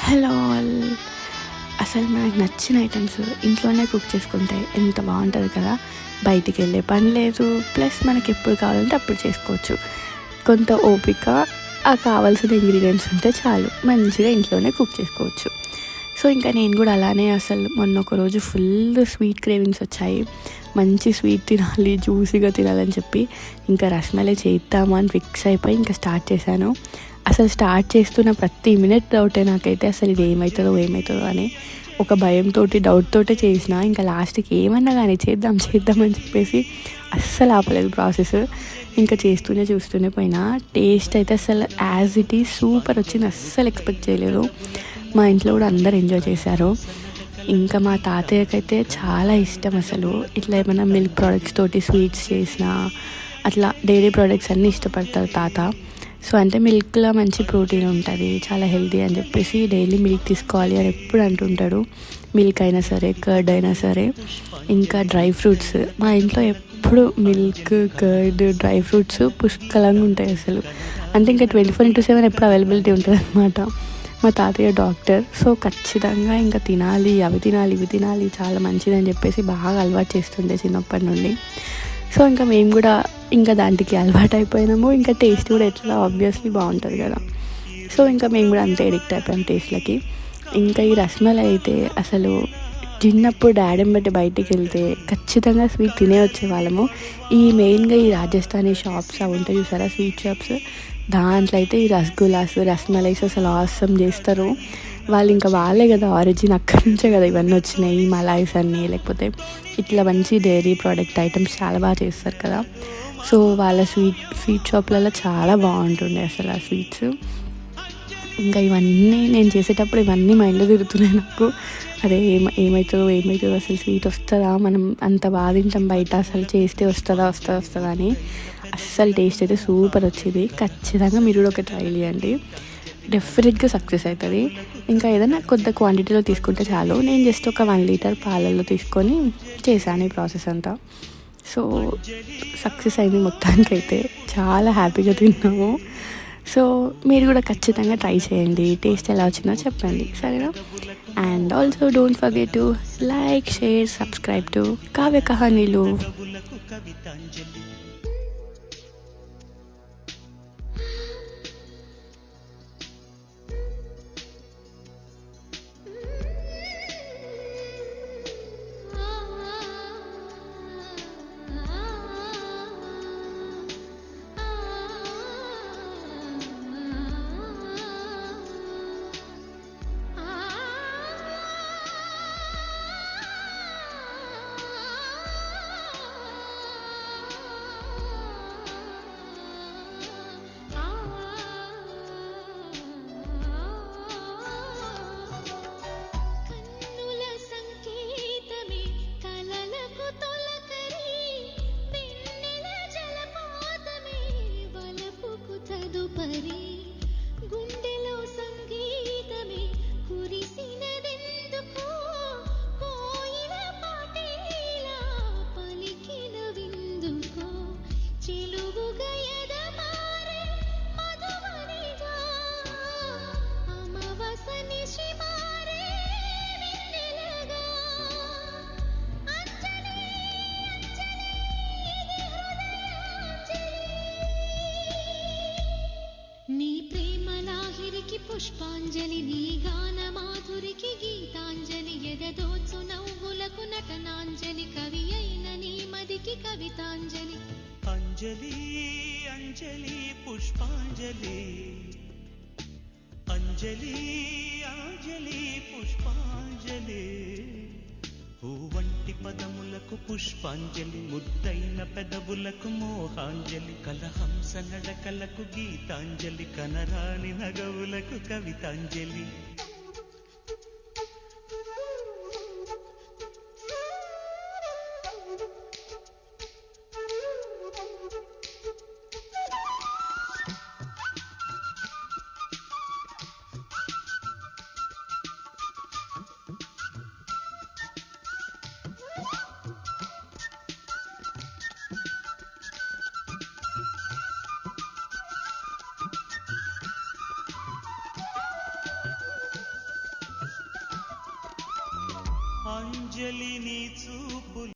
Hello all. అసలు మనకు నచ్చిన ఐటమ్స్ ఇంట్లోనే కుక్ చేసుకుంటే ఎంత బాగుంటుంది కదా. బయటికి వెళ్ళే పని లేదు, ప్లస్ మనకి ఎప్పుడు కావాలంటే అప్పుడు చేసుకోవచ్చు. కొంత ఓపిక, ఆ కావాల్సిన ఇంగ్రీడియంట్స్ ఉంటే చాలు, మంచిగా ఇంట్లోనే కుక్ చేసుకోవచ్చు. సో ఇంకా నేను కూడా అలానే అసలు మొన్న ఒకరోజు ఫుల్ స్వీట్ క్రేవింగ్స్ వచ్చాయి. మంచి స్వీట్ తినాలి, జ్యూసీగా తినాలని చెప్పి ఇంకా రస్మలై చేద్దాము అని ఫిక్స్ అయిపోయి ఇంకా స్టార్ట్ చేశాను. అసలు స్టార్ట్ చేస్తున్న ప్రతి మినిట్ డౌటే నాకైతే, అసలు ఇది ఏమవుతుందో అని ఒక భయంతో డౌట్తోటే చేసిన. ఇంకా లాస్ట్కి ఏమన్నా కానీ చేద్దామని చెప్పేసి అస్సలు ఆపలేదు ప్రాసెస్. ఇంకా చూస్తూనే పోయినా. టేస్ట్ అయితే అసలు యాజ్ ఇట్ ఈజ్ సూపర్ వచ్చింది, అస్సలు ఎక్స్పెక్ట్ చేయలేదు. మా ఇంట్లో కూడా అందరు ఎంజాయ్ చేశారు. ఇంకా మా తాతయ్యకైతే చాలా ఇష్టం అసలు ఇట్లా ఏమైనా మిల్క్ ప్రోడక్ట్స్ తోటి స్వీట్స్ చేసినా, అట్లా డైరీ ప్రోడక్ట్స్ అన్నీ ఇష్టపడతారు తాత. సో అంటే మిల్క్లో మంచి ప్రోటీన్ ఉంటుంది, చాలా హెల్తీ అని చెప్పేసి డైలీ మిల్క్ తీసుకోవాలి అని ఎప్పుడు అంటుంటాడు. మిల్క్ అయినా సరే, కర్డ్ అయినా సరే, ఇంకా డ్రై ఫ్రూట్స్ మా ఇంట్లో ఎప్పుడు మిల్క్, కర్డ్, డ్రై ఫ్రూట్స్ పుష్కలంగా ఉంటాయి అసలు. అంటే ఇంకా 24/7 ఎప్పుడు అవైలబిలిటీ ఉంటుంది అనమాట. మా తాతయ్య డాక్టర్, సో ఖచ్చితంగా ఇంకా తినాలి, అవి తినాలి, ఇవి తినాలి, చాలా మంచిదని చెప్పేసి బాగా అలవాటు చేస్తుండే చిన్నప్పటి నుండి. సో ఇంకా మేము కూడా ఇంకా దానికి అలవాటు అయిపోయినాము. ఇంకా టేస్ట్ కూడా ఎట్లా ఆబ్వియస్లీ బాగుంటుంది కదా. సో ఇంకా మేము కూడా అంతే ఎడిక్ట్ అయిపోయాం టేస్ట్లకి. ఇంకా ఈ రస్మలై అయితే అసలు చిన్నప్పుడు డాడీని బట్టి బయటికి వెళ్తే ఖచ్చితంగా స్వీట్ తినే వచ్చేవాళ్ళము. ఈ మెయిన్గా ఈ రాజస్థానీ షాప్స్ అవి ఉంటాయి చూసారా, స్వీట్ షాప్స్, దాంట్లో అయితే ఈ రసగుల్లాస్, రస్మలైస్ అసలు ఆసం చేస్తారు వాళ్ళు. ఇంకా వాళ్ళే కదా ఆరిజిన్, అక్కడి నుంచే కదా ఇవన్నీ వచ్చినాయి, ఈ మలాయిస్ అన్నీ, లేకపోతే ఇట్లా మంచి డైరీ ప్రోడక్ట్ ఐటమ్స్ చాలా బాగా చేస్తారు కదా. సో వాళ్ళ స్వీట్ షాప్లలో చాలా బాగుంటుండే అసలు ఆ స్వీట్స్. ఇంకా ఇవన్నీ నేను చేసేటప్పుడు ఇవన్నీ మైండ్లో తిరుగుతున్నాయి నాకు. అరే ఏమవుతుందో అసలు స్వీట్ వస్తుందా, మనం అంత బాగా తింటాం బయట, అసలు చేస్తే వస్తుందా అని. అస్సలు టేస్ట్ అయితే సూపర్ వచ్చింది. ఖచ్చితంగా మీరు కూడా ఒక ట్రై చేయండి, డెఫినెట్గా సక్సెస్ అవుతుంది. ఇంకా ఏదైనా కొద్ది క్వాంటిటీలో తీసుకుంటే చాలు. నేను జస్ట్ ఒక 1 లీటర్ పాలల్లో తీసుకొని చేశాను ఈ ప్రాసెస్ అంతా. సో సక్సెస్ అయింది మొత్తానికైతే, చాలా హ్యాపీగా తిన్నాము. సో మీరు కూడా ఖచ్చితంగా ట్రై చేయండి, టేస్ట్ ఎలా వచ్చిందో చెప్పండి, సరేనా? And also don't forget to like, share, subscribe to Kavya కహానీలు. పుష్పాంజలి, నీ గాన మాధురికి గీతాంజలి, ఎదదోచు నవ్వులకు నటనాంజలి, కవి అయిన నీ మదికి కవితాంజలి. అంజలి అంజలి పుష్పాంజలి, అంజలి అంజలి పుష్పాంజలి. వంటి పదములకు పుష్పాంజలి, ముద్దైన పెదవులకు మోహాంజలి, కలహంస నడకలకు గీతాంజలి, కనరాని నగవులకు కవితాంజలి. అంజలి నీ చూపులు